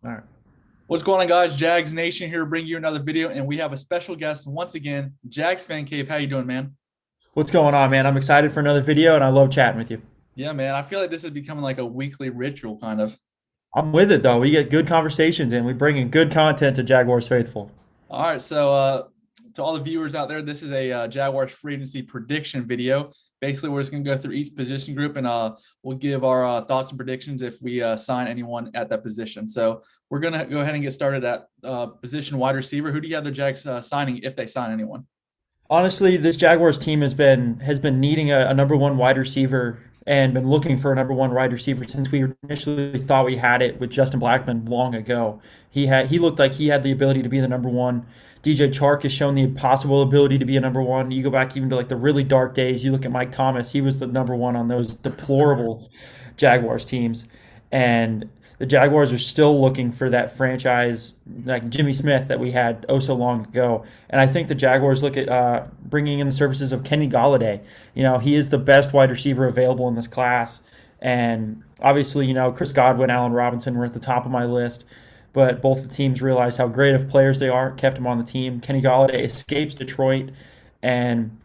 All right. What's going on, guys? Jags Nation here to bring you another video, and we have a special guest once again, Jags Fan Cave. How you doing, man? What's going on, man? I'm excited for another video and I love chatting with you. Yeah, man. I feel like this is becoming like a weekly ritual, kind of. I'm with it though. We get good conversations and we bring in good content to Jaguars faithful. All right, so to all the viewers out there, this is a Jaguars free agency prediction video. Basically, we're just gonna go through each position group, and we'll give our thoughts and predictions if we sign anyone at that position. So we're gonna go ahead and get started at position wide receiver. Who do you have the Jags signing if they sign anyone? Honestly, this Jaguars team has been needing a number one wide receiver and been looking for a number one wide receiver since we initially thought we had it with Justin Blackman long ago. He looked like he had the ability to be the number one. DJ Chark has shown the possible ability to be a number one. You go back even to like the really dark days. You look at Mike Thomas; he was the number one on those deplorable Jaguars teams, and the Jaguars are still looking for that franchise like Jimmy Smith that we had oh so long ago. And I think the Jaguars look at bringing in the services of Kenny Galladay. He is the best wide receiver available in this class. And obviously, Chris Godwin, Allen Robinson were at the top of my list. But both the teams realized how great of players they are, kept him on the team. Kenny Galladay escapes Detroit, and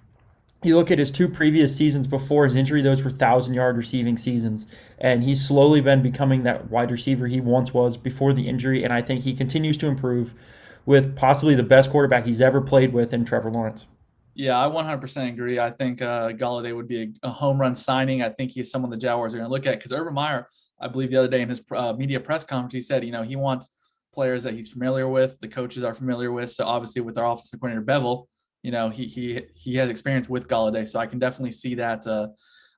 you look at his two previous seasons before his injury, those were 1,000-yard receiving seasons. And he's slowly been becoming that wide receiver he once was before the injury. And I think he continues to improve with possibly the best quarterback he's ever played with in Trevor Lawrence. Yeah, I 100% agree. I think Galladay would be a home run signing. I think he's someone the Jaguars are going to look at because Urban Meyer, I believe the other day in his media press conference, he said, he wants players that he's familiar with, the coaches are familiar with. So obviously, with our offensive coordinator Bevel, he has experience with Galladay, so I can definitely see that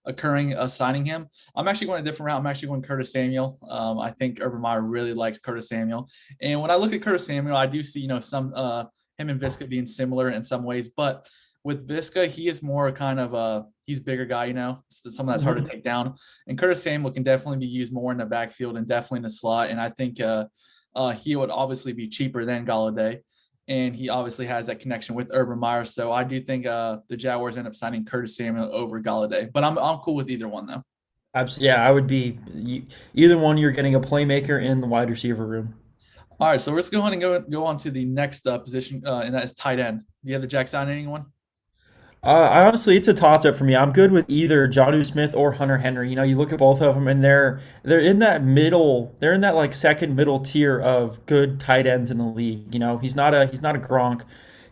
occurring, signing him. I'm actually going a different route. I'm actually going Curtis Samuel. I think Urban Meyer really likes Curtis Samuel, and when I look at Curtis Samuel, I do see some him and Visca being similar in some ways, but with Visca, he is more kind of he's a bigger guy, someone that's hard to Mhm. take down. And Curtis Samuel can definitely be used more in the backfield and definitely in the slot. And I think he would obviously be cheaper than Galladay. And he obviously has that connection with Urban Meyer. So I do think the Jaguars end up signing Curtis Samuel over Galladay. But I'm cool with either one though. Absolutely. Yeah, I would be either one. You're getting a playmaker in the wide receiver room. All right, so let's go ahead and go on to the next position, and that is tight end. Do you have the Jags signing anyone? I honestly, it's a toss up for me. I'm good with either Jonnu Smith or Hunter Henry. You look at both of them, and they're in that middle. They're in that like second middle tier of good tight ends in the league. He's not a Gronk,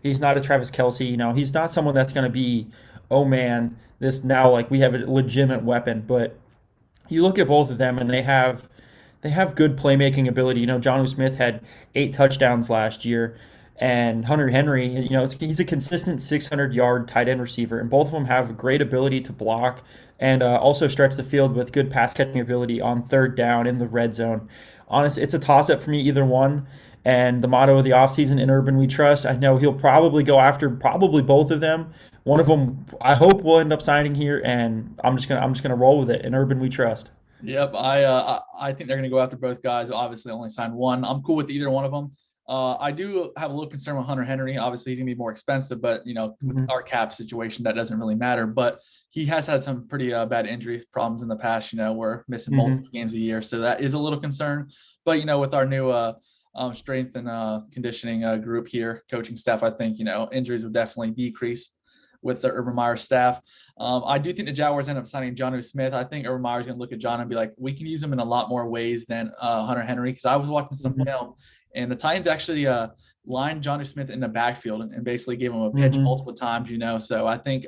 he's not a Travis Kelsey. He's not someone that's going to be, oh man, this now like we have a legitimate weapon. But you look at both of them, and they have good playmaking ability. Jonnu Smith had 8 touchdowns last year, and Hunter Henry, he's a consistent 600-yard tight end receiver, and both of them have great ability to block and also stretch the field with good pass catching ability on third down in the red zone. Honestly, it's a toss up for me, either one. And the motto of the offseason, in Urban We Trust, I know he'll probably go after probably both of them. One of them, I hope, will end up signing here, and I'm just gonna roll with it. In Urban We Trust. Yep, I think they're going to go after both guys. Obviously, only signed one. I'm cool with either one of them. I do have a little concern with Hunter Henry. Obviously, he's going to be more expensive, but with Mhm. our cap situation, that doesn't really matter. But he has had some pretty bad injury problems in the past. We're missing Mhm. multiple games a year, so that is a little concern. But with our new strength and conditioning group here, coaching staff, I think injuries would definitely decrease with the Urban Meyer staff. I do think the Jaguars end up signing Jonnu Smith. I think Urban Meyer's going to look at John and be like, we can use him in a lot more ways than Hunter Henry. Because I was watching some Mhm. film, and the Titans actually lined Jonnu Smith in the backfield and basically gave him a pitch Mhm. multiple times. So I think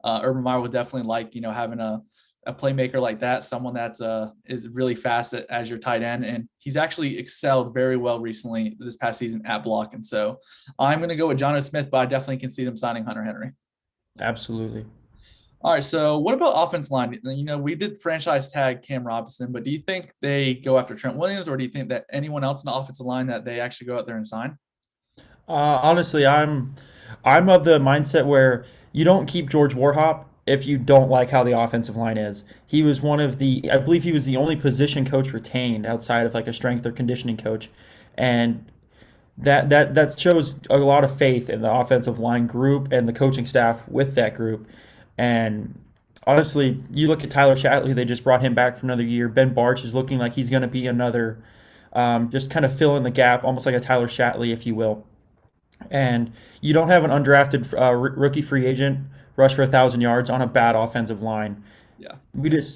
Urban Meyer would definitely like having a playmaker like that, someone that's is really fast as your tight end, and he's actually excelled very well recently this past season at blocking. So I'm going to go with Jonnu Smith, but I definitely can see them signing Hunter Henry. Absolutely. All right. So what about offense line? We did franchise tag Cam Robinson, but do you think they go after Trent Williams, or do you think that anyone else in the offensive line that they actually go out there and sign? Honestly, I'm of the mindset where you don't keep George Warhop if you don't like how the offensive line is. He was one of the, I believe he was the only position coach retained outside of like a strength or conditioning coach, and that shows a lot of faith in the offensive line group and the coaching staff with that group. And honestly, you look at Tyler Shatley, they just brought him back for another year. Ben Barch is looking like he's going to be another just kind of fill in the gap, almost like a Tyler Shatley, if you will. And you don't have an undrafted rookie free agent rush for 1,000 yards on a bad offensive line. Yeah.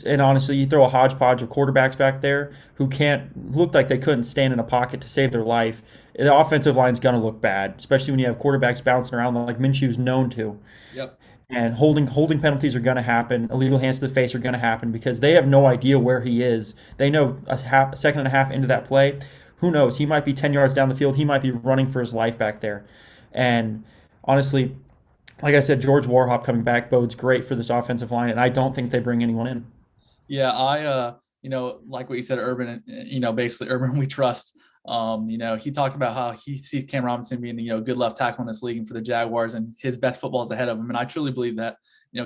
And honestly, you throw a hodgepodge of quarterbacks back there who can't look like they couldn't stand in a pocket to save their life. The offensive line's gonna look bad, especially when you have quarterbacks bouncing around like Minshew's known to. Yep. And holding penalties are gonna happen. Illegal hands to the face are gonna happen because they have no idea where he is. They know a second and a half into that play, who knows? He might be 10 yards down the field. He might be running for his life back there. And honestly, like I said, George Warhop coming back bodes great for this offensive line, and I don't think they bring anyone in. Yeah, like what you said, Urban, basically Urban we trust. He talked about how he sees Cam Robinson being, a good left tackle in this league and for the Jaguars, and his best football is ahead of him. And I truly believe that.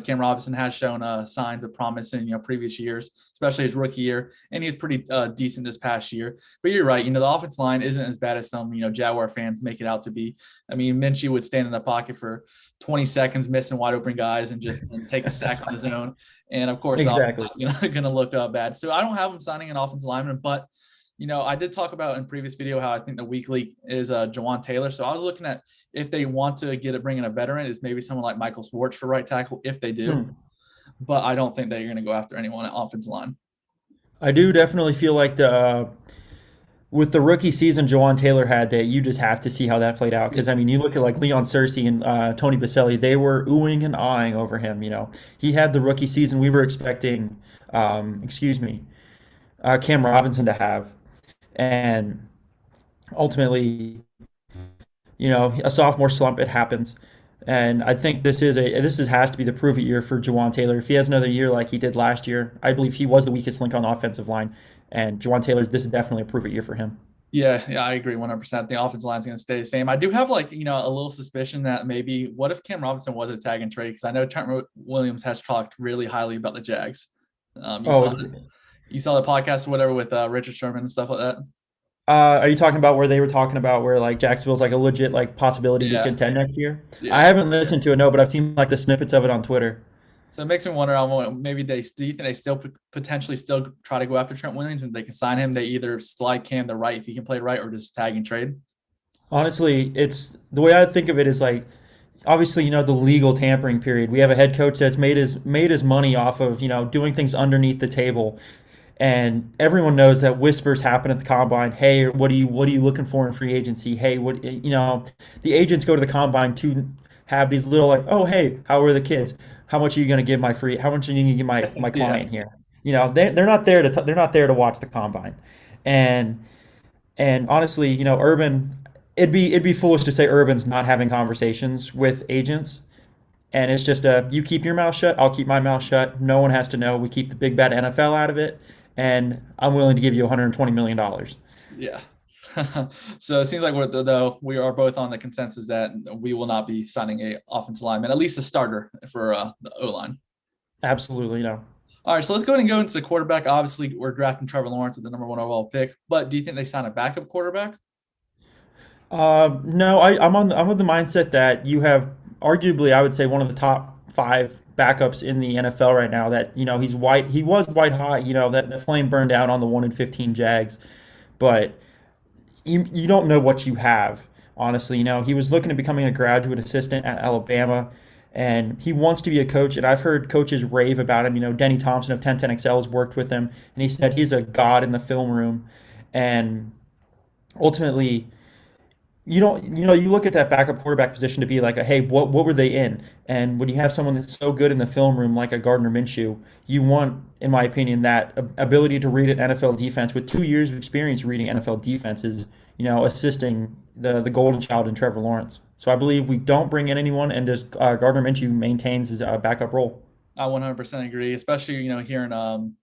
Cam Robinson has shown signs of promise in previous years, especially his rookie year, and he's pretty decent this past year. But you're right, the offense line isn't as bad as some Jaguar fans make it out to be. I mean, Minshew would stand in the pocket for 20 seconds, missing wide open guys, and just take a sack on his own. And of course, the Exactly. offense is going to look bad. So I don't have him signing an offensive lineman, but I did talk about in previous video how I think the weak link is Jawan Taylor. So I was looking at if they want to bring in a veteran, is maybe someone like Michael Schwartz for right tackle if they do. But I don't think they're going to go after anyone at offensive line. I do definitely feel like the with the rookie season Jawan Taylor had, that you just have to see how that played out. Because I mean, you look at like Leon Cersei and Tony Baselli; they were oohing and ahhing over him. He had the rookie season we were expecting. Cam Robinson to have, and ultimately, a sophomore slump. It happens. And I think has to be the prove it year for Jawan Taylor. If he has another year like he did last year, I believe he was the weakest link on the offensive line. And Jawan Taylor, this is definitely a prove it year for him. Yeah, I agree 100%. The offensive line is going to stay the same. I do have a little suspicion that maybe what if Cam Robinson was a tag and trade? Because I know Trent Williams has talked really highly about the Jags. You Oh, saw you saw the podcast or whatever with Richard Sherman and stuff like that. are you talking about where they were talking about where like Jacksonville's like a legit like possibility to Yeah, contend next year? I yeah. haven't listened to it, no, but I've seen like the snippets of it on Twitter. So it makes me wonder. Maybe do you think they still potentially still try to go after Trent Williams and they can sign him? They either slide Cam the right if he can play right, or just tag and trade. Honestly, it's the way I think of it is like obviously, the legal tampering period. We have a head coach that's made his money off of, doing things underneath the table. And everyone knows that whispers happen at the combine. Hey, what are you looking for in free agency? Hey, the agents go to the combine to have these little like, oh, hey, how are the kids? How much are you going to give how much are you going to give my Yeah, client here? They're not there they're not there to watch the combine. And and honestly, Urban, it'd be foolish to say Urban's not having conversations with agents. And it's just you keep your mouth shut, I'll keep my mouth shut. No one has to know. We keep the big bad NFL out of it, and I'm willing to give you $120 million. yeah. So it seems like though we are both on the consensus that we will not be signing a offensive lineman, at least a starter for the O line. Absolutely, no. All right, so let's go ahead and go into the quarterback. Obviously, we're drafting Trevor Lawrence with the number one overall pick, but do you think they sign a backup quarterback? No, I'm of the mindset that you have arguably, I would say, one of the top five backups in the NFL right now. That he was white hot. That flame burned out on the 1-15 Jags, but you don't know what you have. Honestly, he was looking at becoming a graduate assistant at Alabama, and he wants to be a coach. And I've heard coaches rave about him. Denny Thompson of 1010XL has worked with him, and he said he's a god in the film room. And ultimately, you look at that backup quarterback position to be like, hey, what were they in? And when you have someone that's so good in the film room like a Gardner Minshew, you want, in my opinion, that ability to read an NFL defense with 2 years of experience reading NFL defenses, assisting the golden child in Trevor Lawrence. So I believe we don't bring in anyone, and just Gardner Minshew maintains his backup role. I 100% agree, especially hearing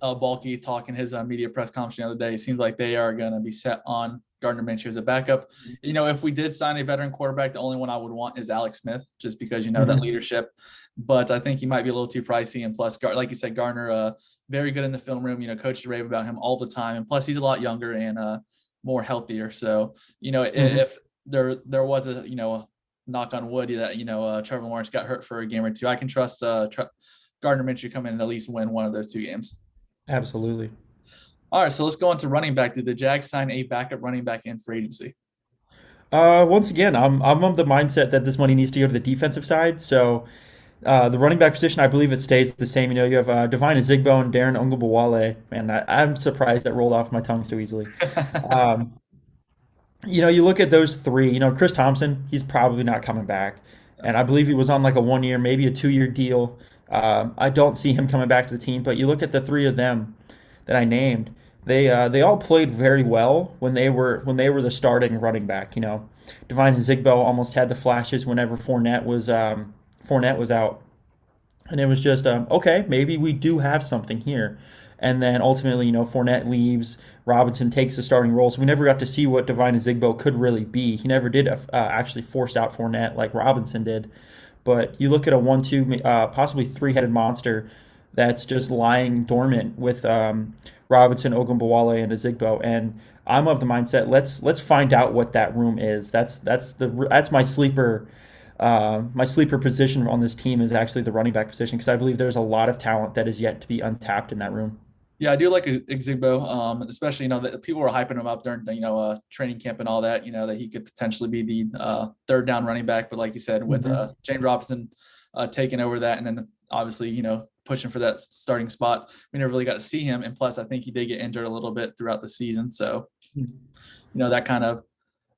Balky talking his media press conference the other day. It seems like they are going to be set on Gardner Minshew as a backup. If we did sign a veteran quarterback, the only one I would want is Alex Smith, just because that Mhm. leadership. But I think he might be a little too pricey. And plus, like you said, Gardner, very good in the film room. Coaches rave about him all the time. And plus, he's a lot younger and more healthier. So, Mhm. if there was a knock on wood that Trevor Lawrence got hurt for a game or two, I can trust Gardner Minshew come in and at least win one of those two games. Absolutely. All right, so let's go into running back. Did the Jags sign a backup running back in free agency? Once again, I'm of the mindset that this money needs to go to the defensive side. So the running back position, I believe it stays the same. You have Divine Azigbo and Darren Ungubawale. Man, I'm surprised that rolled off my tongue so easily. Um, you look at those three. Chris Thompson, he's probably not coming back, and I believe he was on like a 1 year, maybe a 2 year deal. I don't see him coming back to the team. But you look at the three of them that I named. They all played very well when they were the starting running back. Divine Zigbo almost had the flashes whenever Fournette was out, and it was just okay. Maybe we do have something here. And then ultimately, Fournette leaves. Robinson takes the starting role, so we never got to see what Divine Zigbo could really be. He never did actually force out Fournette like Robinson did. But you look at a 1-2, possibly three-headed monster that's just lying dormant with Robinson, Ogunbowale, and Ezigbo. And I'm of the mindset let's find out what that room is. That's my sleeper position on this team is actually the running back position because I believe there's a lot of talent that is yet to be untapped in that room. Yeah, I do like Xigbo, especially that people were hyping him up during training camp and all that. That he could potentially be the third down running back, but like you said, with Hmm. James Robinson taking over that, and then obviously pushing for that starting spot, we never really got to see him. And plus, I think he did get injured a little bit throughout the season, so that kind of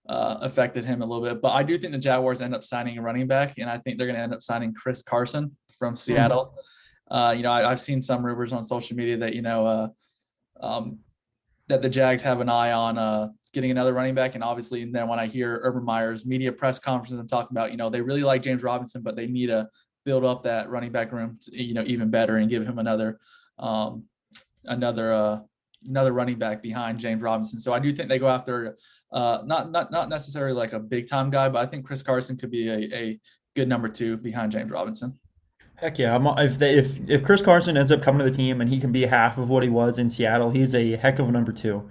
affected him a little bit. But I do think the Jaguars end up signing a running back, and I think they're going to end up signing Chris Carson from Seattle. I've seen some rumors on social media that um, that the Jags have an eye on getting another running back, and obviously, and then when I hear Urban Meyer's media press conferences and talking about, they really like James Robinson, but they need to build up that running back room, even better, and give him um, another another running back behind James Robinson. So I do think they go after not necessarily like a big time guy, but I think Chris Carson could be a good number two behind James Robinson. Heck yeah! If Chris Carson ends up coming to the team and he can be half of what he was in Seattle, he's a heck of a number two.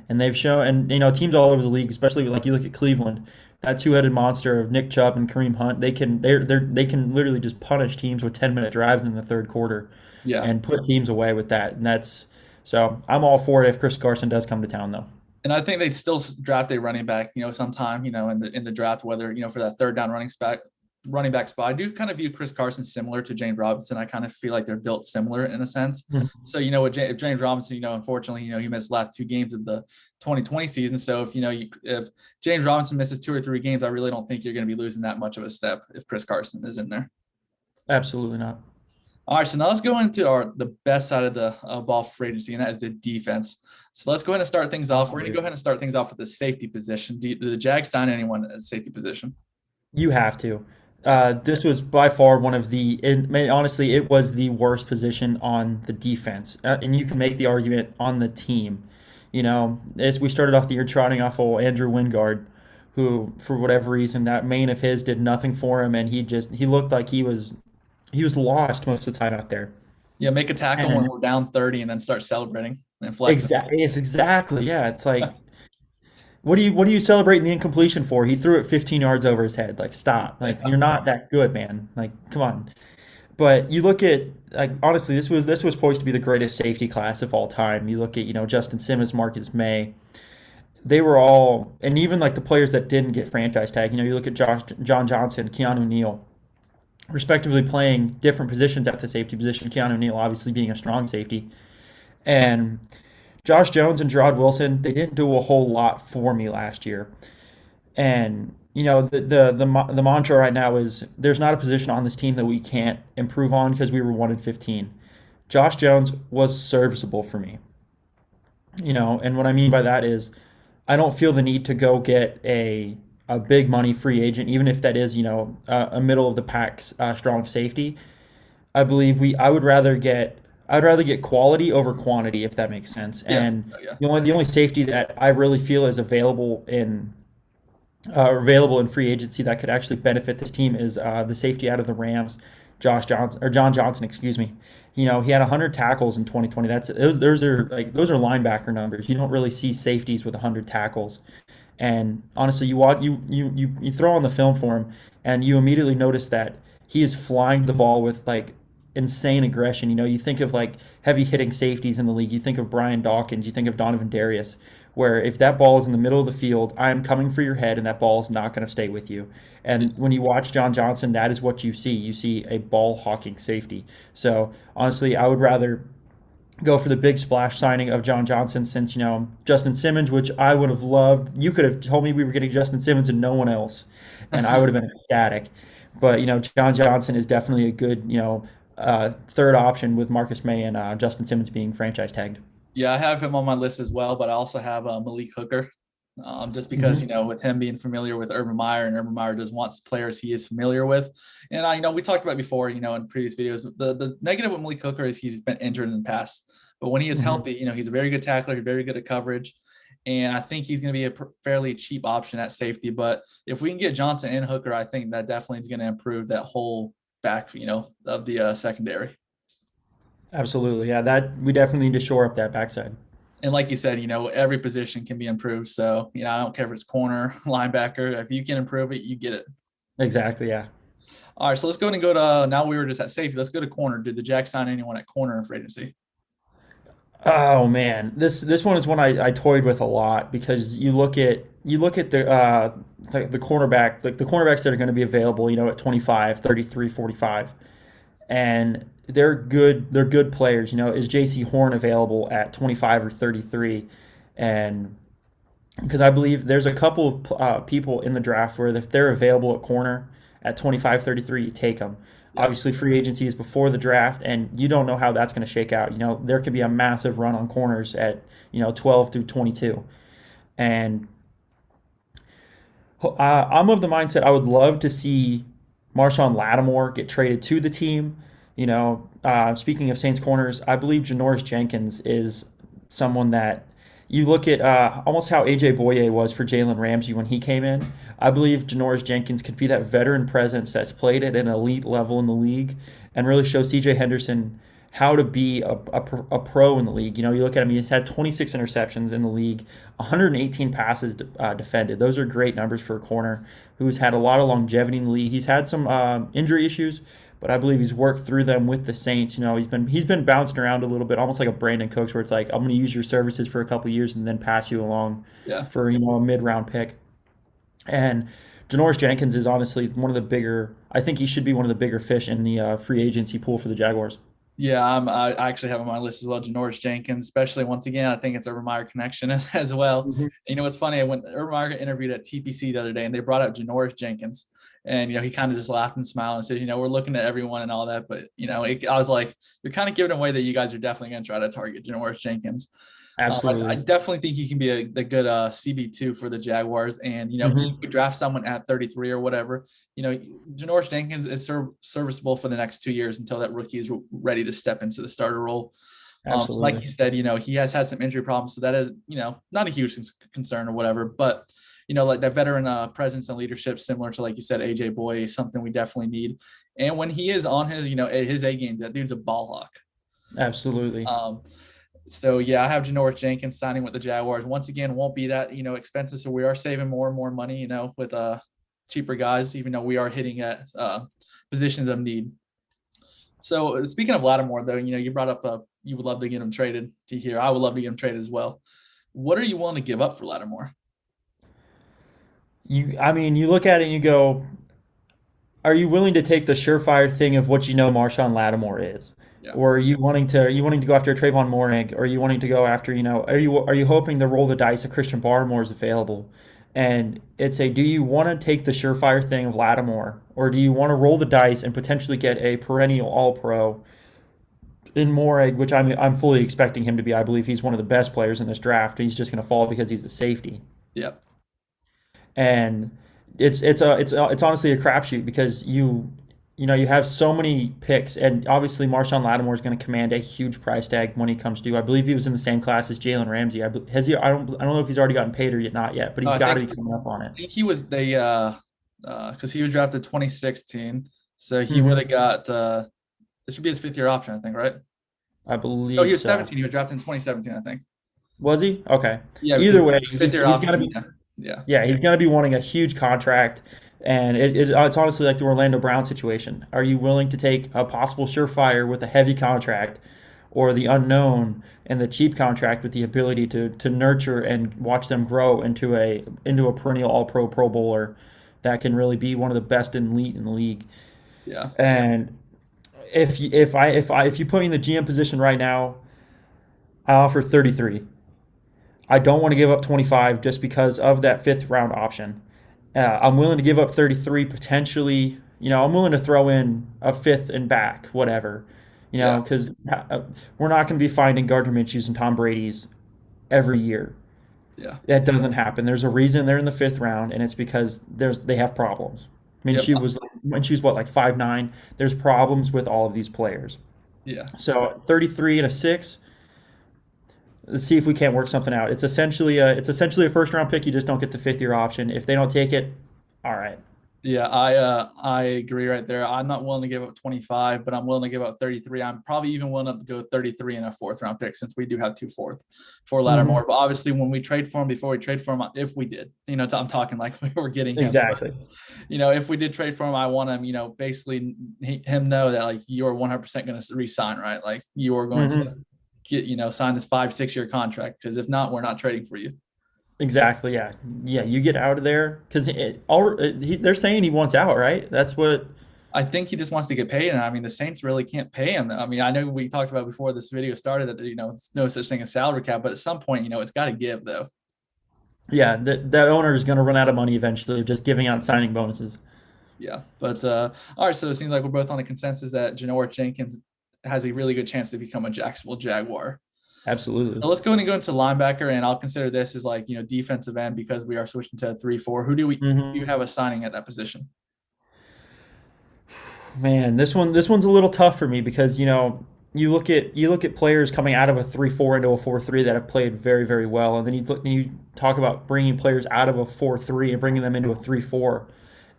And they've shown, and teams all over the league, especially like you look at Cleveland, that two-headed monster of Nick Chubb and Kareem Hunt, they can literally just punish teams with 10-minute drives in the third quarter, Yeah. and put teams away with that. And that's so I'm all for it if Chris Carson does come to town though. And I think they'd still draft a running back, sometime, in the draft, whether, for that third down running back spot. I do kind of view Chris Carson similar to James Robinson. I kind of feel like they're built similar in a sense. So, with James Robinson, unfortunately, he missed the last 2 games of the 2020 season. So if James Robinson misses 2 or 3 games, I really don't think you're going to be losing that much of a step if Chris Carson is in there. Absolutely not. All right, so now let's go into the best side of the ball for free agency, and that is the defense. So let's go ahead and start things off. We're going to go ahead and start things off with the safety position. Did the Jags sign anyone at safety position? You have to. This was by far one of honestly, it was the worst position on the defense. And you can make the argument on the team. As we started off the year trotting off old Andrew Wingard, who, for whatever reason, that main of his did nothing for him, and he looked like he was lost most of the time out there. Yeah, make a tackle when And we're down 30 and then start celebrating and flexing. exactly, yeah. It's like, what do you celebrating the incompletion for? He threw it 15 yards over his head. Like, stop. Like, you're not that good, man. Like, come on. But you look at, like, honestly, this was poised to be the greatest safety class of all time. You look at Justin Simmons, Marcus May. They were all, and even like the players that didn't get franchise tag. You look at John Johnson, Keanu Neal, respectively playing different positions at the safety position. Keanu Neal obviously being a strong safety, and Josh Jones and Gerard Wilson. They didn't do a whole lot for me last year. And the mantra right now is there's not a position on this team that we can't improve on because we were 1-15. Josh Jones was serviceable for me. And what I mean by that is I don't feel the need to go get a big money free agent, even if that is a middle of the pack strong safety. I believe we I'd rather get quality over quantity if that makes sense. Yeah, And yeah, the only safety that I really feel is available in free agency that could actually benefit this team is the safety out of the Rams, Josh Johnson or John Johnson, excuse me. He had 100 tackles in 2020. Those are linebacker numbers. You don't really see safeties with 100 tackles. And honestly, you throw on the film for him, and you immediately notice that he is flying the ball with like insane aggression. You think of like heavy hitting safeties in the league. You think of Brian Dawkins. You think of Donovan Darius, where if that ball is in the middle of the field, I'm coming for your head, and that ball is not going to stay with you. And when you watch John Johnson, that is what you see. You see a ball hawking safety. So honestly, I would rather go for the big splash signing of John Johnson since, Justin Simmons, which I would have loved. You could have told me we were getting Justin Simmons and no one else, and I would have been ecstatic. But, John Johnson is definitely a good, third option with Marcus May and Justin Simmons being franchise tagged. Yeah, I have him on my list as well, but I also have Malik Hooker. Just because, Hmm. with him being familiar with Urban Meyer, and Urban Meyer just wants players he is familiar with. And we talked about before, in previous videos, the negative with Malik Hooker is he's been injured in the past. But when he is Hmm. healthy, he's a very good tackler, he's very good at coverage. And I think he's going to be a fairly cheap option at safety. But if we can get Johnson and Hooker, I think that definitely is going to improve that whole back, of the secondary. Absolutely. Yeah, that we definitely need to shore up that backside. And like you said, every position can be improved. So, I don't care if it's corner, linebacker. If you can improve it, you get it. Exactly. Yeah. All right, so let's go ahead and go to now we were just at safety. Let's go to corner. Did the Jags sign anyone at corner in free agency? Oh man, this one is one I toyed with a lot because you look at the cornerback the cornerbacks that are going to be available, at 25, 33, 45, and they're good players. Is J.C. Horn available at 25 or 33? And because I believe there's a couple of people in the draft where if they're available at corner at 25, 33, you take them. Yep. Obviously, free agency is before the draft, and you don't know how that's going to shake out. There could be a massive run on corners at 12 through 22, and I'm of the mindset I would love to see Marshawn Lattimore get traded to the team. Speaking of Saints corners, I believe Janoris Jenkins is someone that you look at almost how AJ Boye was for Jalen Ramsey when he came in. I believe Janoris Jenkins could be that veteran presence that's played at an elite level in the league and really show CJ Henderson how to be a pro in the league. You look at him, he's had 26 interceptions in the league, 118 passes defended. Those are great numbers for a corner who's had a lot of longevity in the league. He's had some injury issues, but I believe he's worked through them with the Saints. He's been bouncing around a little bit, almost like a Brandon Cooks, where it's like I'm going to use your services for a couple of years and then pass you along Yeah. for a mid-round pick. And Janoris Jenkins is honestly one of the bigger. I think he should be one of the bigger fish in the free agency pool for the Jaguars. Yeah, I actually have on my list as well, Janoris Jenkins, especially once again, I think it's Urban Meyer connection as well. Hmm. What's funny, when Urban Meyer interviewed at TPC the other day and they brought up Janoris Jenkins, and he kind of just laughed and smiled and says, we're looking at everyone and all that, but I was like, you're kind of giving away that you guys are definitely going to try to target Janoris Jenkins. I Absolutely. definitely think he can be a good CB2 for the Jaguars. And, if Hmm. we draft someone at 33 or whatever, Janoris Jenkins is serviceable for the next 2 years until that rookie is ready to step into the starter role. Like Absolutely. you said, he has had some injury problems. So that is, not a huge concern or whatever. But, like that veteran presence and leadership, similar to, like you said, AJ Boy, is something we definitely need. And when he is on his A game, that dude's a ball hawk. Absolutely. Um, so yeah, I have Janoris Jenkins signing with the Jaguars. Once again, won't be that expensive. So we are saving more and more money, with cheaper guys, even though we are hitting at positions of need. So speaking of Lattimore, though, you brought up you would love to get him traded to here. I would love to get him traded as well. What are you willing to give up for Lattimore? You look at it and you go, are you willing to take the surefire thing of what Marshawn Lattimore is? Yeah. Or are you wanting to go after Trayvon Moehrig? Or are you wanting to go after, are you hoping to roll the dice that Christian Barmore is available? And do you want to take the surefire thing of Lattimore? Or do you want to roll the dice and potentially get a perennial all pro in Moehrig, which I'm fully expecting him to be. I believe he's one of the best players in this draft. He's just going to fall because he's a safety. Yeah. And it's honestly a crapshoot because you have so many picks, and obviously Marshawn Lattimore is going to command a huge price tag when he comes due. I believe he was in the same class as Jalen Ramsey. Has he? I don't know if he's already gotten paid or yet not yet, but he's I got to think be coming up on it. he was because he was drafted 2016, so he would Hmm. have got this should be his fifth year option, I think, right? I No, he believe was so. 17. He was drafted in 2017, I think. Was he? Okay. Yeah, because Either way, fifth he's year he's gonna option. be Yeah, yeah, yeah he's gonna be wanting a huge contract. And it's honestly like the Orlando Brown situation. Are you willing to take a possible surefire with a heavy contract, or the unknown and the cheap contract with the ability to nurture and watch them grow into a perennial All Pro Pro Bowler that can really be one of the best in the league? Yeah. And if you put me in the GM position right now, I offer 33. I don't want to give up 25 just because of that fifth round option. I'm willing to give up 33 potentially. I'm willing to throw in a fifth and back, whatever. Yeah. Because we're not going to be finding Gardner Minshew's and Tom Brady's every year. Yeah. That doesn't happen. There's a reason they're in the fifth round, and it's because they have problems. Yep. Minshew's what, like 5'9". There's problems with all of these players. Yeah. So 33 and a six. Let's see if we can't work something out. It's essentially a first round pick. You just don't get the fifth year option. If they don't take it, all right. Yeah, I agree right there. I'm not willing to give up 25, but I'm willing to give up 33. I'm probably even willing to go 33 in a fourth round pick since we do have four Hmm. Lattimore. But obviously, when we trade for him, before we trade for him, if we did, I'm talking like we were getting him. But, Exactly. if we did trade for him, I want him, basically him know that like you're 100% going to re-sign, right? Like you are going to Hmm. get, sign this 5-6 year contract because if not, we're not trading for you. Exactly. Yeah. Yeah. You get out of there because they're saying he wants out, right? That's what. I think he just wants to get paid, and I mean the Saints really can't pay him. I mean, I know we talked about before this video started that it's no such thing as salary cap, but at some point, it's got to give though. Yeah. That owner is going to run out of money eventually, just giving out signing bonuses. Yeah, but all right. So it seems like we're both on a consensus that Janoris Jenkins has a really good chance to become a Jacksonville Jaguar. Absolutely. So let's go ahead and go into linebacker, and I'll consider this as like defensive end because we are switching to a 3-4. Who do you Hmm. have a signing at that position? Man, this one's a little tough for me because you look at players coming out of a 3-4 into a 4-3 that have played very, very well, and then you talk about bringing players out of a 4-3 and bringing them into a 3-4,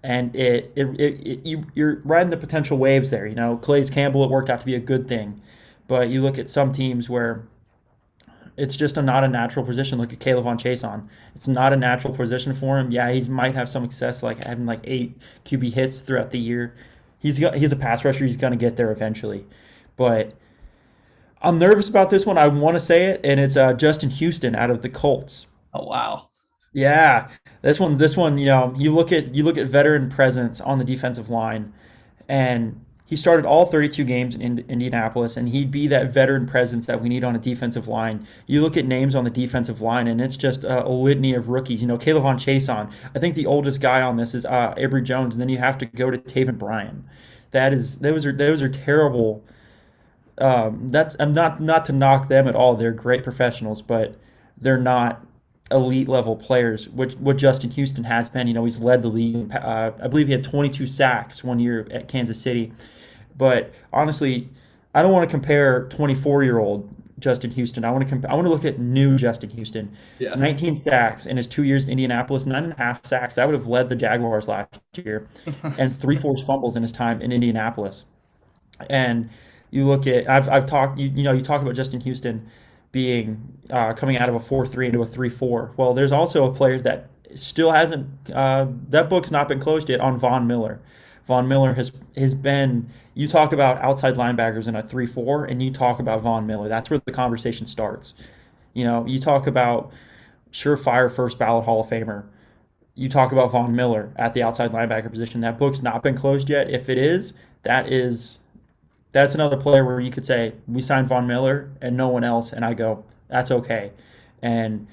and you're riding the potential waves there. Calais Campbell, it worked out to be a good thing, but you look at some teams where it's just not a natural position. Look at Caleb on Chase on. It's not a natural position for him. Yeah, he might have some success, like having like 8 QB hits throughout the year. He's a pass rusher. He's going to get there eventually, but I'm nervous about this one. I want to say it, and it's Justin Houston out of the Colts. Oh wow, Yeah, this one. You look at veteran presence on the defensive line, and he started all 32 games in Indianapolis, and he'd be that veteran presence that we need on a defensive line. You look at names on the defensive line, and it's just a litany of rookies. Caleb on Chase on. I think the oldest guy on this is Avery Jones, and then you have to go to Taven Bryan. Those are terrible. That's I'm not to knock them at all. They're great professionals, but they're not elite level players, which what Justin Houston has been. He's led the league. I believe he had 22 sacks one year at Kansas City. But honestly, I don't want to compare 24-year-old Justin Houston. I want to look at new Justin Houston. yeah, 19 sacks in his 2 years in Indianapolis, 9.5 sacks. That would have led the Jaguars last year, and three forced fumbles in his time in Indianapolis. And you look at I've talked you talk about Justin Houston being coming out of a 4-3 into a 3-4. Well, there's also a player that still hasn't that book's not been closed yet on Von Miller. Von Miller has been you talk about outside linebackers in a 3-4 and you talk about Von Miller. That's where the conversation starts. You talk about surefire first ballot Hall of Famer. You talk about Von Miller at the outside linebacker position. That book's not been closed yet. If it is, that's another player where you could say we signed Von Miller and no one else, and I go that's okay. And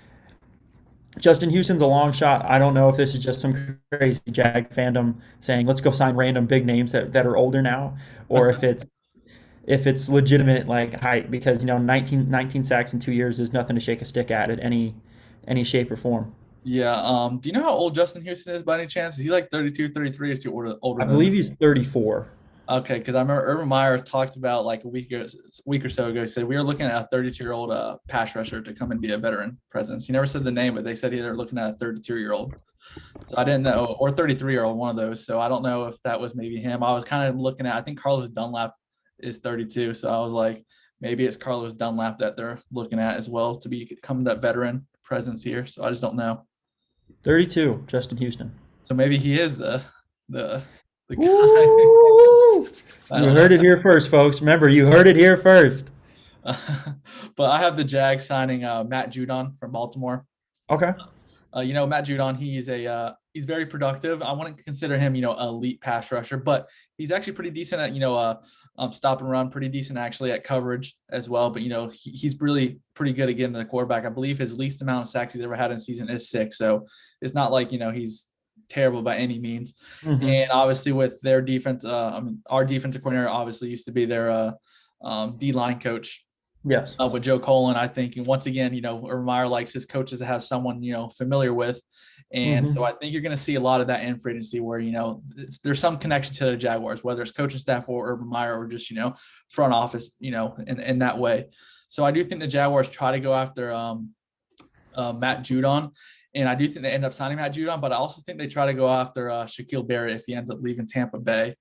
Justin Houston's a long shot. I don't know if this is just some crazy Jag fandom saying let's go sign random big names that are older now, or if it's legitimate like hype because 19 sacks in 2 years is nothing to shake a stick at any shape or form. yeah. Do you know how old Justin Houston is by any chance? Is he like 32, 33? Is he older I than believe that? he's 34. Okay, because I remember Urban Meyer talked about like week or so ago. He said we are looking at a 32-year-old pass rusher to come and be a veteran presence. He never said the name, but they said they're looking at a 32-year-old. So I didn't know, or 33-year-old, one of those. So I don't know if that was maybe him. I was kind of looking at. I think Carlos Dunlap is 32. So I was like, maybe it's Carlos Dunlap that they're looking at as well to become that veteran presence here. So I just don't know. 32, Justin Houston. So maybe he is the the the guy. Woo! I You don't heard know. it here first, folks. Remember, you heard it here first. But I have the Jags signing Matt Judon from Baltimore. Okay. Matt Judon, he's very productive. I wouldn't consider him, elite pass rusher, but he's actually pretty decent at, stop and run, pretty decent actually at coverage as well. But he's really pretty good at getting the quarterback. I believe his least amount of sacks he's ever had in a season is 6. So it's not like he's terrible by any means. Mm-hmm. And obviously with their defense, our defensive coordinator obviously used to be their D line coach Yes. with Joe Colin. I think, and once again, Urban Meyer likes his coaches to have someone familiar with, and so Mm-hmm. I think you're going to see a lot of that in free agency, where there's some connection to the Jaguars, whether it's coaching staff or Urban Meyer or just front office, in that way. So I do think the Jaguars try to go after Matt Judon. And I do think they end up signing Matt Judon, but I also think they try to go after Shaquille Barrett if he ends up leaving Tampa Bay.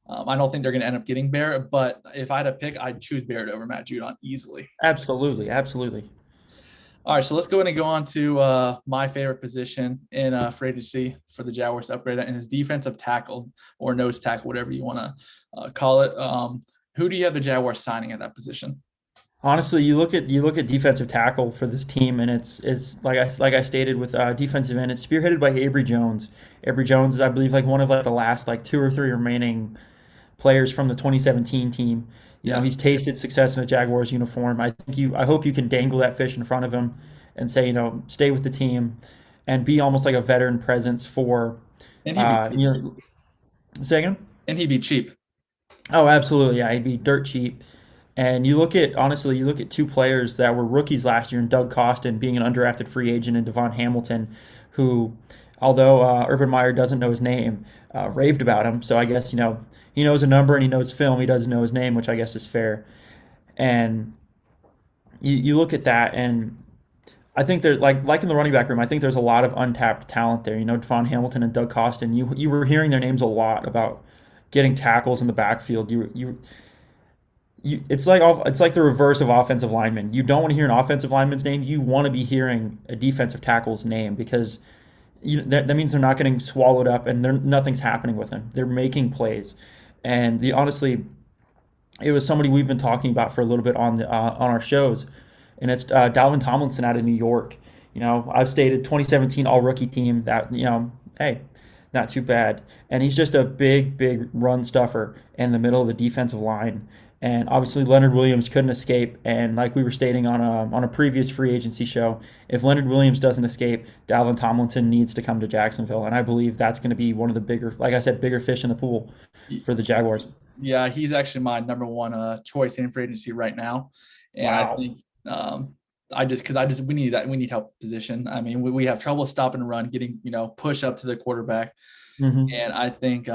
I don't think they're going to end up getting Barrett, but if I had to pick, I'd choose Barrett over Matt Judon easily. Absolutely. Absolutely. All right, so let's go ahead and go on to my favorite position in free agency for the Jaguars to upgrade it, and his defensive tackle or nose tackle, whatever you want to call it. Who do you have the Jaguars signing at that position? Honestly, you look at defensive tackle for this team, and it's like I stated with defensive end, it's spearheaded by Avery Jones. Avery Jones is, I believe, like one of like the last like two or three remaining players from the 2017 team. Yeah, He's tasted success in a Jaguars uniform. I hope you can dangle that fish in front of him and say, stay with the team and be almost like a veteran presence for, and he'd be cheap. you know, say again? And he'd be cheap. Oh, absolutely. Yeah, he'd be dirt cheap. And honestly, you look at two players that were rookies last year in Doug Costin being an undrafted free agent and Devon Hamilton, who, although Urban Meyer doesn't know his name, raved about him. So I guess, he knows a number and he knows film. He doesn't know his name, which I guess is fair. And you look at that, and I think there's like in the running back room, I think there's a lot of untapped talent there. Devon Hamilton and Doug Costin. You were hearing their names a lot about getting tackles in the backfield. It's like the reverse of offensive linemen. You don't want to hear an offensive lineman's name. You want to be hearing a defensive tackle's name because that means they're not getting swallowed up and nothing's happening with them. They're making plays, and honestly, it was somebody we've been talking about for a little bit on our shows, and it's Dalvin Tomlinson out of New York. I've stated 2017 All Rookie team that hey, not too bad, and he's just a big run stuffer in the middle of the defensive line. And obviously Leonard Williams couldn't escape. And like we were stating on a previous free agency show, if Leonard Williams doesn't escape, Dalvin Tomlinson needs to come to Jacksonville. And I believe that's going to be one of the bigger, like I said, bigger fish in the pool for the Jaguars. Yeah, he's actually my number one choice in free agency right now, and I Wow. think because we need that, we need help position. I mean, we have trouble stopping and run, getting push up to the quarterback, Hmm. and I think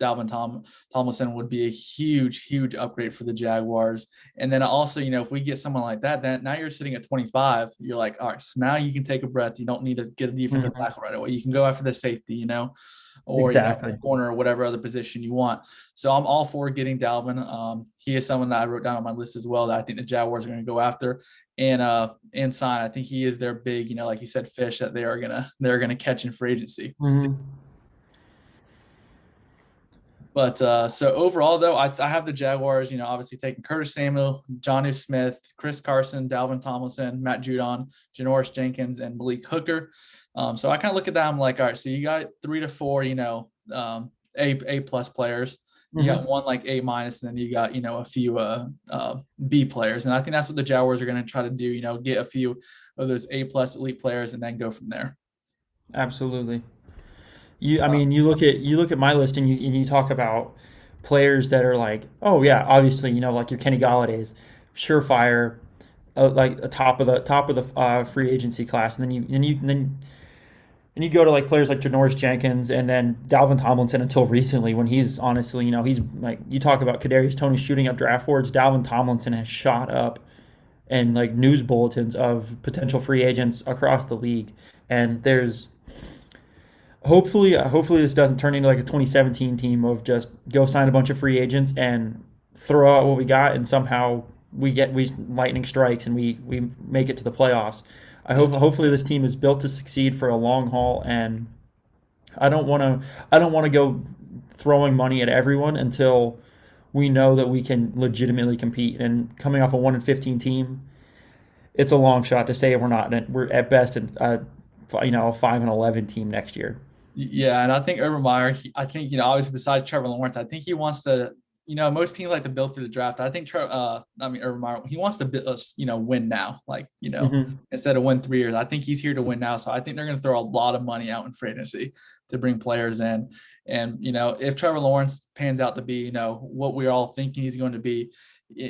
Tomlinson would be a huge upgrade for the Jaguars. And then also, if we get someone like that, then now you're sitting at 25. You're like, all right, so now you can take a breath. You don't need to get a defensive Hmm. tackle right away. You can go after the safety, or Exactly. corner or whatever other position you want. So I'm all for getting Dalvin. He is someone that I wrote down on my list as well that I think the Jaguars are going to go after and sign. I think he is their big, like you said, fish that they're gonna catch in free agency. Hmm. But so overall, though, I have the Jaguars, obviously taking Curtis Samuel, Johnny Smith, Chris Carson, Dalvin Tomlinson, Matt Judon, Janoris Jenkins, and Malik Hooker. So I kind of look at that. I'm like, all right, so you got 3 to 4, A plus players. You got Hmm. one like A minus, and then you got a few B players. And I think that's what the Jaguars are going to try to do. Get a few of those A plus elite players, and then go from there. Absolutely. I Uh, mean, you look at my list and you talk about players that are like, oh yeah, obviously, like your Kenny Galladay's, surefire, like a top of the free agency class, and then you go to like players like Janoris Jenkins and then Dalvin Tomlinson until recently when he's honestly, he's like you talk about Kadarius Toney shooting up draft boards. Dalvin Tomlinson has shot up and like news bulletins of potential free agents across the league, and there's hopefully this doesn't turn into like a 2017 team of just go sign a bunch of free agents and throw out what we got and somehow we lightning strikes and we make it to the playoffs. I hope mhm. hopefully this team is built to succeed for a long haul, and I don't want to go throwing money at everyone until we know that we can legitimately compete. And coming off a 1-15 team, it's a long shot to say we're at best a 5-11 team next year. Yeah, and I think Urban Meyer, I think, obviously besides Trevor Lawrence, I think he wants to, most teams like to build through the draft. I think, Urban Meyer, he wants to, win now, like, Hmm. instead of win 3 years. I think he's here to win now. So I think they're going to throw a lot of money out in free agency to bring players in. And, if Trevor Lawrence pans out to be, what we're all thinking he's going to be,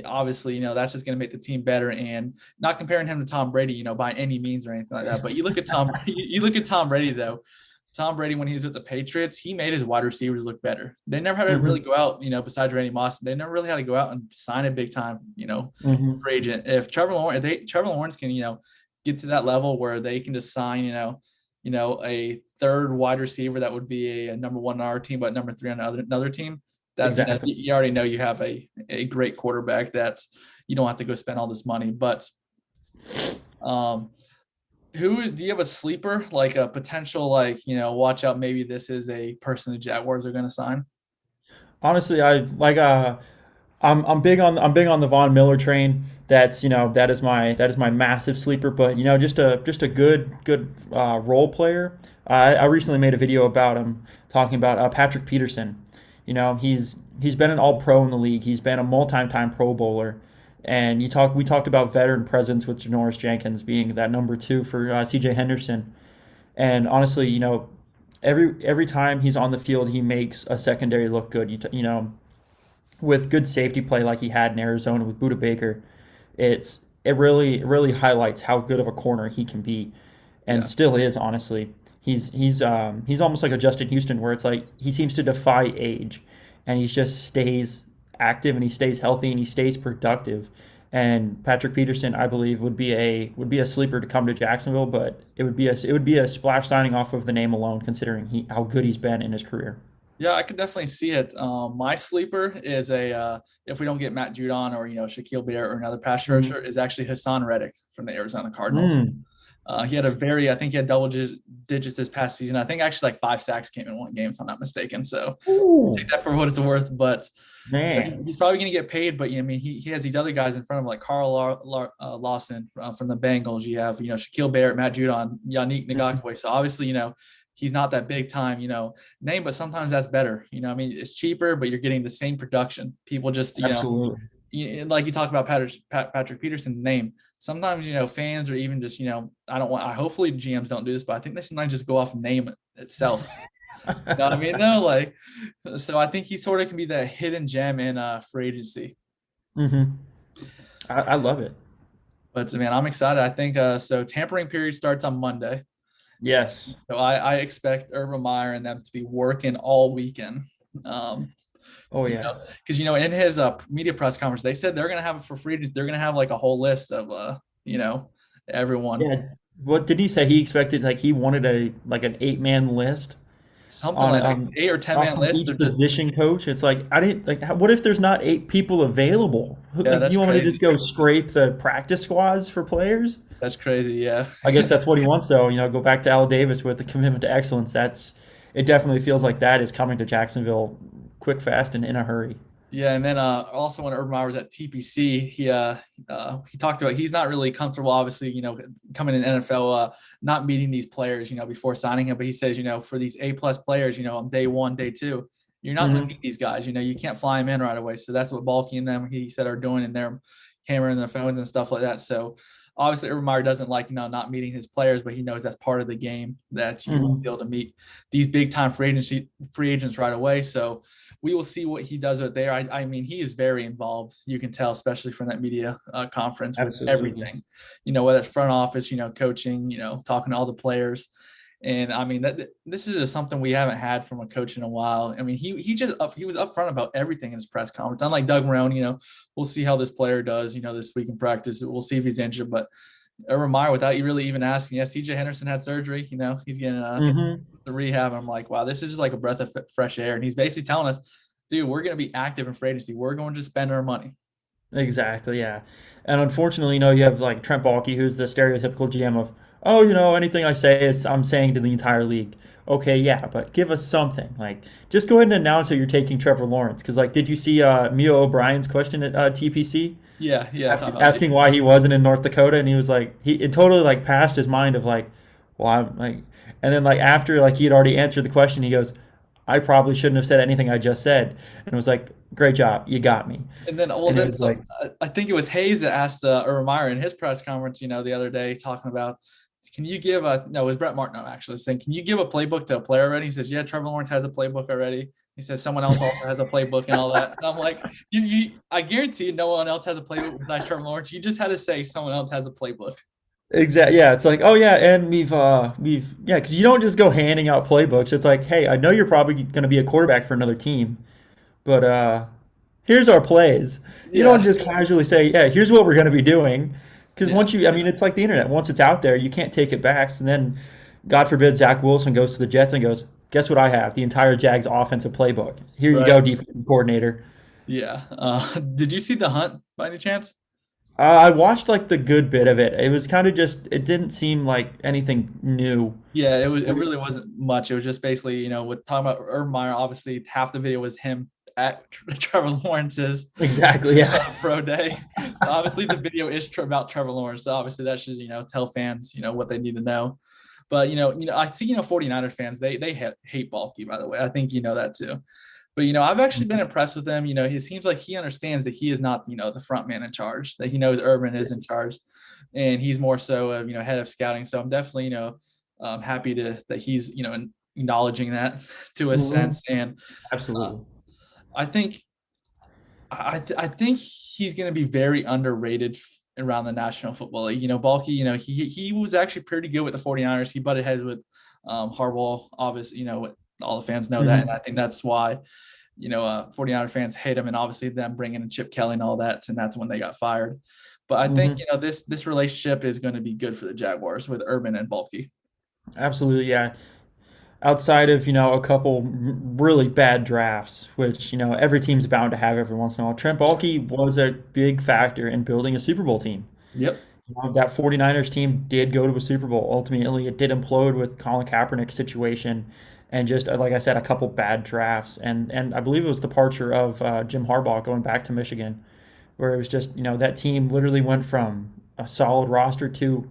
obviously, that's just going to make the team better. And not comparing him to Tom Brady, by any means or anything like that. But you look at you look at Tom Brady though. Tom Brady, when he was with the Patriots, he made his wide receivers look better. They never had to really Hmm. go out, besides Randy Moss, they never really had to go out and sign a big time, Hmm. free agent. If Trevor Lawrence can, get to that level where they can just sign, a third wide receiver that would be a number one on our team, but number three on another team, that Exactly. you already know you have a great quarterback that you don't have to go spend all this money. But um, who do you have a sleeper, like a potential, like, watch out, maybe this is a person the Jaguars are going to sign? Honestly, I'm big on the Von Miller train. That is my massive sleeper. But just a good role player. I recently made a video about him talking about Patrick Peterson. He's been an All Pro in the league. He's been a multi-time Pro Bowler. And we talked about veteran presence with Janoris Jenkins being that number two for C.J. Henderson. And honestly, every time he's on the field, he makes a secondary look good. With good safety play like he had in Arizona with Buda Baker, it really highlights how good of a corner he can be, and Yeah. still is honestly. He's almost like a Justin Houston where it's like he seems to defy age, and he just stays active and he stays healthy and he stays productive. And Patrick Peterson, I believe, would be a sleeper to come to Jacksonville, but it would be a splash signing off of the name alone, considering how good he's been in his career. Yeah, I could definitely see it. My sleeper is if we don't get Matt Judon or, Shaquille Barrett or another pass Mm-hmm. rusher, is actually Hassan Reddick from the Arizona Cardinals. Mm, I think he had double digits this past season. I think actually like 5 sacks came in one game, if I'm not mistaken. So take ooh, that for what it's worth. But man. he's probably going to get paid. But he has these other guys in front of him, like Carl Lawson from the Bengals. You have, Shaquille Barrett, Matt Judon, Yannick Mhm. Ngakoue. So obviously, he's not that big time, name, but sometimes that's better. It's cheaper, but you're getting the same production. People just, Absolutely. like you talk about Patrick Peterson's name. Sometimes, fans or even just, hopefully GMs don't do this, but I think they sometimes just go off name itself. You know what I mean? No, like, so I think he sort of can be that hidden gem in free agency. Hmm. I love it. But man, I'm excited. I think so. Tampering period starts on Monday. Yes. So I expect Urban Meyer and them to be working all weekend. Um, Oh yeah. because in his media press conference, they said they're gonna have it for free. They're gonna have like a whole list of everyone. Yeah. What did he say? He expected like he wanted an 8-man list Something on like 8 or 10 man from list each of just position coach. It's like I didn't like. What if there's not 8 people available? yeah, Like that's you want me to just crazy. go scrape the practice squads for players? That's crazy. Yeah. I guess that's what he wants, though. Go back to Al Davis with the commitment to excellence. It. Definitely feels like that is coming to Jacksonville quick, fast, and in a hurry. Yeah, and then also when Urban Meyer was at TPC, he talked about he's not really comfortable, obviously, coming in NFL, not meeting these players, before signing him. But he says, for these A+ players, on day one, day two, you're not going to Hmm. meet these guys. You can't fly them in right away. So that's what Balky and them, he said, are doing, and they're hammering their phones and stuff like that. So obviously Urban Meyer doesn't like, not meeting his players, but he knows that's part of the game, that you won't be Hmm. able to meet these big time free agents right away. So we will see what he does with there. I mean, he is very involved. You can tell, especially from that media conference, with Absolutely. everything. Whether it's front office, coaching, talking to all the players. And I mean, that this is just something we haven't had from a coach in a while. I mean, he was upfront about everything in his press conference. Unlike Doug Marrone, we'll see how this player does, this week in practice. We'll see if he's injured. But Urban Meyer, without you really even asking, yes, CJ Henderson had surgery. He's getting Hmm. the rehab. I'm like, wow, this is just like a breath of fresh air. And he's basically telling us, dude, we're going to be active in free agency. We're going to spend our money. Exactly. Yeah. And unfortunately, you have like Trent Baalke, who's the stereotypical GM oh, anything I say is I'm saying to the entire league. Okay, yeah, but give us something. Like, just go ahead and announce that you're taking Trevor Lawrence. Because, like, did you see Mio O'Brien's question at TPC? Yeah, yeah. Asking why he wasn't in North Dakota, and he was like, it totally like passed his mind of like, well, I'm like, and then like after like he had already answered the question, he goes, I probably shouldn't have said anything I just said, and it was like, great job, you got me, And then, well, and it then was so like, I think it was Hayes that asked Urban Meyer in his press conference, the other day, talking about, can you give a no, it was Brett Martineau actually saying, can you give a playbook to a player already? He says, yeah, Trevor Lawrence has a playbook already. He says someone else also has a playbook and all that. And I'm like, I guarantee you, no one else has a playbook besides Trevor Lawrence. You just had to say someone else has a playbook, exactly, yeah, it's like, oh yeah, and yeah, because you don't just go handing out playbooks. It's like, hey, I know you're probably going to be a quarterback for another team, but here's our plays. You don't yeah. just casually say, yeah, here's what we're going to be doing. Because Yeah. I mean, it's like the internet. Once it's out there, you can't take it back. So then, God forbid, Zach Wilson goes to the Jets and goes, guess what I have? The entire Jags offensive playbook. Here you Right. go, defensive coordinator. Yeah. Did you see The Hunt by any chance? I watched like the good bit of it. It was kind of just, it didn't seem like anything new. Yeah, it was. It really wasn't much. It was just basically, with talking about Urban Meyer. Obviously, half the video was him at Trevor Lawrence's Exactly, yeah. pro day. Obviously, the video is about Trevor Lawrence. So obviously, that should tell fans what they need to know. But I see 49er fans they hate Balky. By the way, I think you know that too. But I've actually been impressed with him. He seems like he understands that he is not the front man in charge. That he knows Urban is in charge, and he's more so head of scouting. So I'm definitely happy that he's acknowledging that to a Mhm. sense. And uh, Absolutely. I think I think he's going to be very underrated around the National Football League. Balky, he was actually pretty good with the 49ers. He butted heads with Harbaugh, obviously, all the fans know that. And I Mhm. think that's why, 49er fans hate him. And obviously them bringing in Chip Kelly and all that. And that's when they got fired. But I think, Mhm. this relationship is going to be good for the Jaguars with Urban and Balky. Absolutely, yeah. Outside of a couple really bad drafts, which every team's bound to have every once in a while. Trent Yeah. Baalke was a big factor in building a Super Bowl team. Yep. That 49ers team did go to a Super Bowl. Ultimately, it did implode with Colin Kaepernick's situation and just like I said, a couple bad drafts, and I believe it was the departure of Jim Harbaugh going back to Michigan, where it was just that team literally went from a solid roster to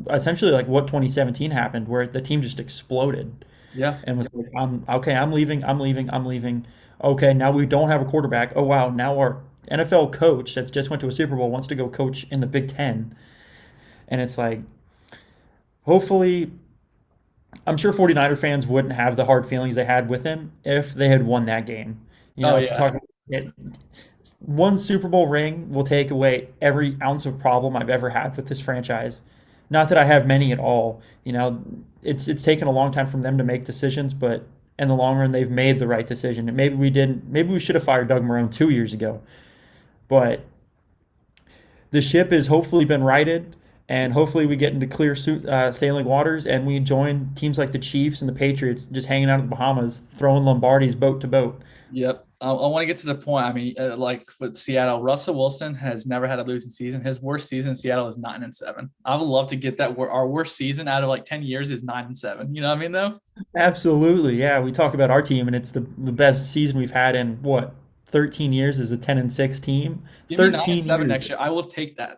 essentially like what 2017 happened, where the team just exploded Yeah. and was like, I'm okay, I'm leaving, I'm leaving, I'm leaving. Okay, now we don't have a quarterback. Oh wow, now our NFL coach that's just went to a Super Bowl wants to go coach in the Big Ten. And it's like, hopefully, I'm sure 49er fans wouldn't have the hard feelings they had with him if they had won that game. Oh If you yeah. talk it, one Super Bowl ring will take away every ounce of problem I've ever had with this franchise. Not that I have many at all. It's taken a long time for them to make decisions, but in the long run, they've made the right decision. And maybe we didn't. Maybe we should have fired Doug Marone 2 years ago. But the ship has hopefully been righted, and hopefully we get into clear sailing waters, and we join teams like the Chiefs and the Patriots, just hanging out in the Bahamas, throwing Lombardi's boat to boat. Yep. I want to get to the point. I mean, like with Seattle, Russell Wilson has never had a losing season. His worst season in Seattle is 9-7. I would love to get that. Our worst season out of like 10 years is 9-7. You know what I mean, though? Absolutely, yeah. We talk about our team, and it's the best season we've had in what 13 years as a 10-6 team. Give me 13 9-7 years. next year. I will take that.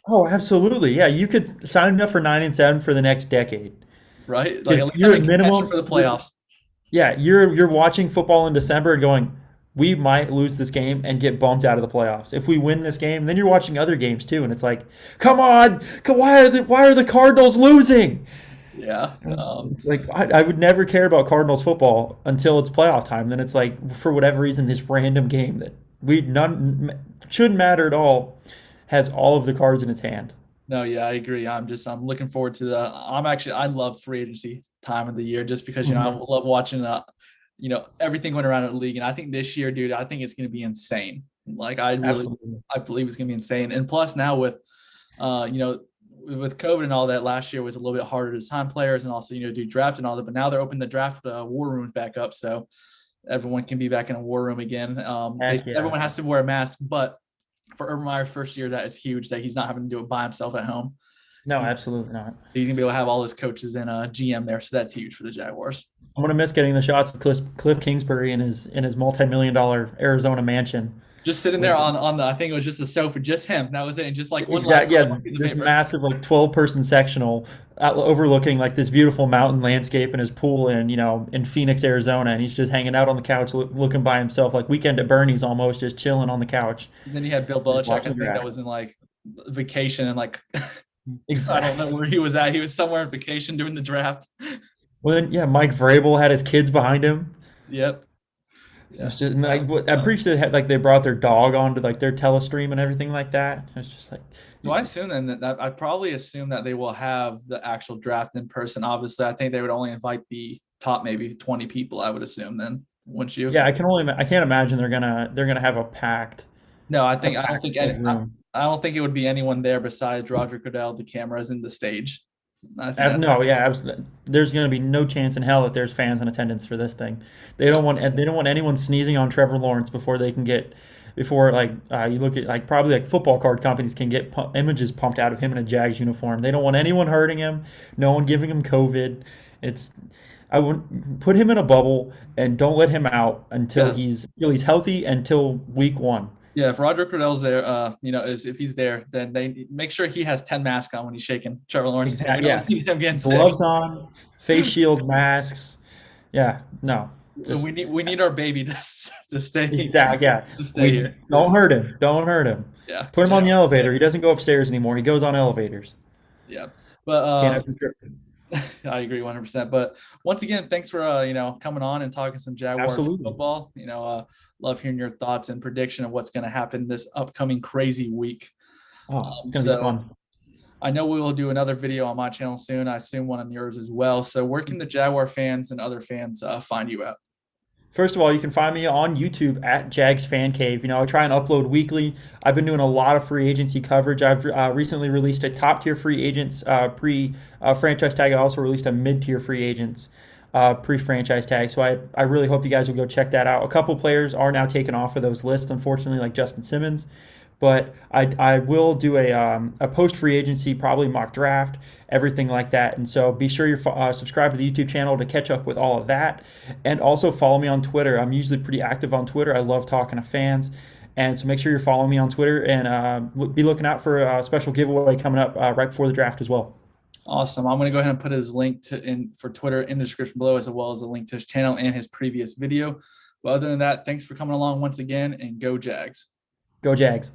Oh, absolutely, yeah. You could sign me up for 9-7 for the next decade Right? Like because at least I'm you're at in contention minimum. for the playoffs. Yeah, you're watching football in December and going, we might lose this game and get bumped out of the playoffs. If we win this game, then you're watching other games too, and it's like, come on, why are the Cardinals losing? Yeah. It's like I would never care about Cardinals football until it's playoff time. Then it's like for whatever reason, this random game that we none shouldn't matter at all has all of the cards in its hand. No, yeah, I agree. I'm looking forward to I love free agency time of the year just because, I Hmm. love watching, everything going around in the league. And I think this year, dude, I think it's going to be insane. Like Absolutely. I believe it's going to be insane. And plus now uh, you know, with COVID and all that, last year was a little bit harder to sign players and also, do draft and all that. But now they're opening the draft war rooms back up. So everyone can be back in a war room again. Heck yeah. Everyone has to wear a mask, but for Urban Meyer's first year, that is huge that he's not having to do it by himself at home. No, absolutely not. He's gonna be able to have all his coaches and GM there, so that's huge for the Jaguars. I'm gonna miss getting the shots of Cliff Kingsbury in his multi-million-dollar Arizona mansion Just sitting there with on the, I think it was just a sofa, just him. That was it, and just like one exact laptop, yeah one piece of this paper. massive like 12-person sectional overlooking like this beautiful mountain landscape in his pool in Phoenix, Arizona, and he's just hanging out on the couch looking by himself like Weekend at Bernie's almost just chilling on the couch And then you had Bill just Belichick, I watching the think that draft. was in like vacation and like I don't know Exactly. where he was at. He was somewhere on vacation doing the draft. Well, then, yeah, Mike Vrabel had his kids behind him. Yep. It Yeah. was just and, like That I'm fun. pretty sure they brought their dog onto like their telestream and everything like that. It's just like, So I assume then that I probably assume that they will have the actual draft in person. Obviously, I think they would only invite the top maybe 20 people, I would assume then, wouldn't you? yeah, I can't imagine they're gonna have No, a I don't packed think full any, room. I don't think it would be anyone there besides Roger Goodell, the cameras in the stage. I think that No, yeah, absolutely. There's going to be no chance in hell that there's fans in attendance for this thing. yeah. They don't want anyone sneezing on Trevor Lawrence before like you look at like probably like football card companies can get images pumped out of him in a Jags uniform. They don't want anyone hurting him, no one giving him COVID. It's I would put him in a bubble and don't let him out Yeah. until he's healthy until week 1. Yeah, if Roger Goodell's there, is if he's there, then they make sure he has 10 masks on when he's shaking Trevor Lawrence's hand. We Exactly. don't Yeah. need him getting sick. Gloves on, face shield, masks. Yeah. No. Just We need our baby to stay exactly. Yeah. to stay We here. don't hurt him. Don't hurt him. Yeah, Put him on yeah, the elevator. He doesn't go upstairs anymore. He goes on elevators. yeah. But Can't have conscription. I agree 100%. But once again, thanks for coming on and talking some Jaguars Absolutely. football. Love hearing your thoughts and prediction of what's going to happen this upcoming crazy week. Oh, it's gonna be So fun. I know we will do another video on my channel soon. I assume one on yours as well. So where can the Jaguar fans and other fans find you at? First of all, you can find me on YouTube at Jags Fan Cave. I try and upload weekly. I've been doing a lot of free agency coverage. I've recently released a top tier free agents pre franchise tag. I also released a mid tier free agents pre franchise tag. So I really hope you guys will go check that out. A couple players are now taken off of those lists, unfortunately, like Justin Simmons. But I will do a post free agency, probably mock draft, everything like that. And so be sure you're subscribed to the YouTube channel to catch up with all of that. And also follow me on Twitter. I'm usually pretty active on Twitter. I love talking to fans. And so make sure you're following me on Twitter and be looking out for a special giveaway coming up right before the draft as well. Awesome. I'm going to go ahead and put his link to in for Twitter in the description below, as well as a link to his channel and his previous video. But other than that, thanks for coming along once again, and go Jags. Go Jags.